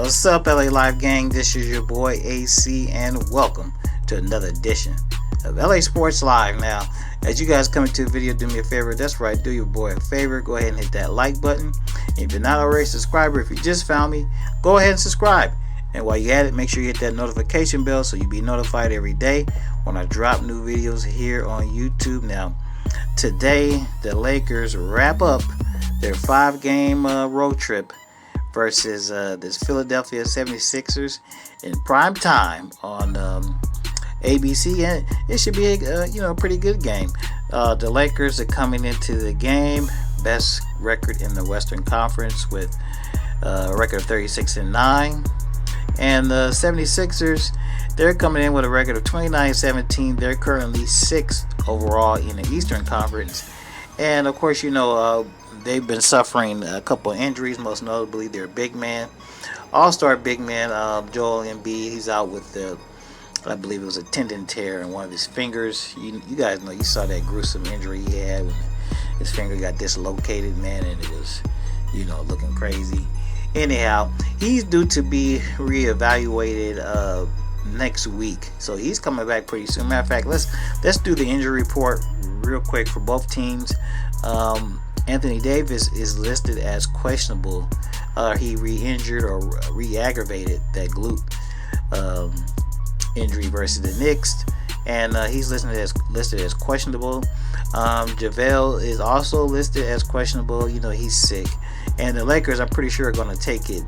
What's up, LA Live gang? This is your boy AC, and welcome to another edition of LA Sports Live. Now, as you guys come into the video, do me a favor. That's right, do your boy a favor. Go ahead and hit that like button. If you're not already a subscriber, if you just found me, go ahead and subscribe. And while you're at it, make sure you hit that notification bell so you'll be notified every day when I drop new videos here on YouTube. Now, today, the Lakers wrap up their 5-game road trip versus this Philadelphia 76ers in prime time on ABC, and it should be a pretty good game. The Lakers are coming into the game best record in the Western Conference with a record of 36-9, and the 76ers, they're coming in with a record of 29-17. They're currently 6th overall in the Eastern Conference, and of course, they've been suffering a couple of injuries, most notably their big man, all-star big man, Joel Embiid. He's out with I believe it was a tendon tear in one of his fingers. You guys know, you saw that gruesome injury he had when his finger got dislocated, man, and it was, looking crazy. Anyhow, he's due to be reevaluated next week, so he's coming back pretty soon. Matter of fact, let's do the injury report real quick for both teams. Anthony Davis is listed as questionable. He re-injured or re-aggravated that glute injury versus the Knicks, and he's listed as questionable. JaVale is also listed as questionable. He's sick, and the Lakers, I'm pretty sure, are going to take it.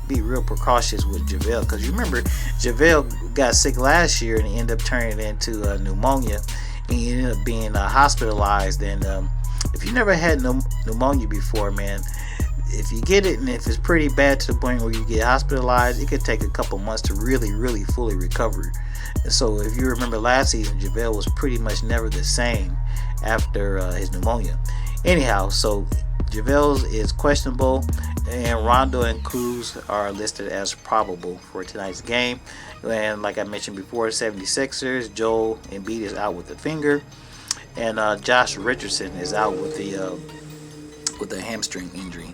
Be real precautious with JaVale, because you remember JaVale got sick last year and he ended up turning it into pneumonia, and he ended up being hospitalized. And if you never had pneumonia before, man, if you get it and if it's pretty bad to the point where you get hospitalized, it could take a couple months to really fully recover. And so if you remember last season, JaVale was pretty much never the same after his pneumonia. Anyhow, so JaVale is questionable, and Rondo and Cruz are listed as probable for tonight's game. And like I mentioned before, 76ers, Joel Embiid is out with a finger, and Josh Richardson is out with a hamstring injury.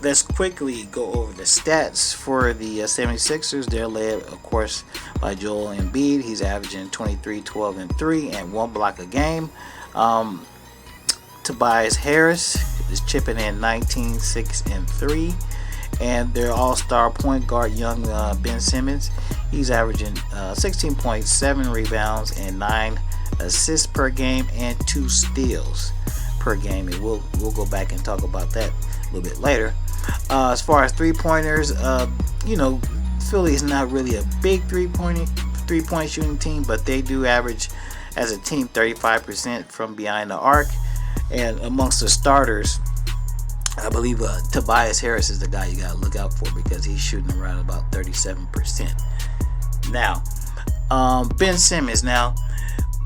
Let's quickly go over the stats for the 76ers. They're led, of course, by Joel Embiid. He's averaging 23, 12, and 3, and 1 block a game. Tobias Harris is chipping in 19, 6, and 3. And their all-star point guard, young Ben Simmons, he's averaging 16.7 rebounds and 9 assists per game and 2 steals per game. And we'll go back and talk about that a little bit later. As far as three-pointers, Philly is not really a big three-point shooting team, but they do average as a team 35% from behind the arc. And amongst the starters, I believe Tobias Harris is the guy you got to look out for, because he's shooting around about 37%. Now, Ben Simmons. Now,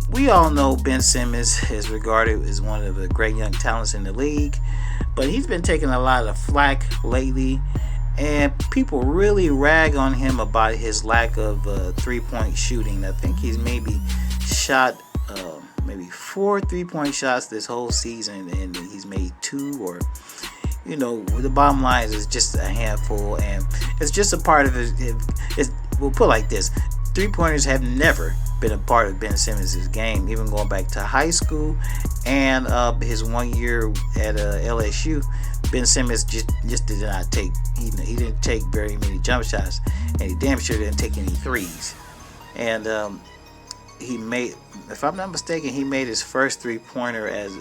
we all know Ben Simmons is regarded as one of the great young talents in the league, but he's been taking a lot of flack lately, and people really rag on him about his lack of three-point shooting. I think he's maybe shot maybe 4 3-point shots this whole season, and he's made 2, or the bottom line is it's just a handful, and it's just a part of we'll put it like this: three-pointers have never been a part of Ben Simmons' game, even going back to high school and his 1 year at LSU. Ben Simmons just did not take, he didn't take very many jump shots, and he damn sure didn't take any threes. And he made, if I'm not mistaken, he made his first three-pointer as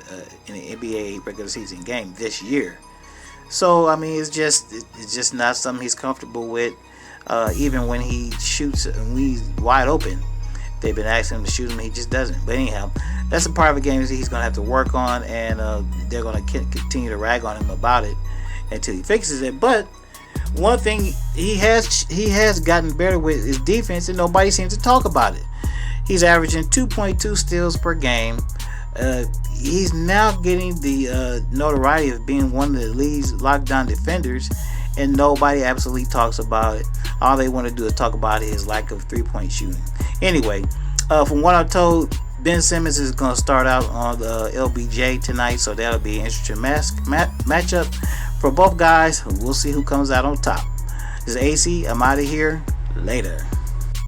in an NBA regular season game this year. So I mean, it's just not something he's comfortable with. Even when he shoots and he's wide open, they've been asking him to shoot him, he just doesn't. But anyhow, that's a part of the game that he's going to have to work on, and they're going to continue to rag on him about it until he fixes it. But one thing he has gotten better with is defense, and nobody seems to talk about it. He's averaging 2.2 steals per game. He's now getting the notoriety of being one of the league's lockdown defenders, and nobody absolutely talks about it. All they want to do is talk about his lack of three-point shooting. Anyway, from what I'm told, Ben Simmons is going to start out on the LBJ tonight, so that'll be an interesting matchup for both guys. We'll see who comes out on top. This is AC. I'm out of here. Later.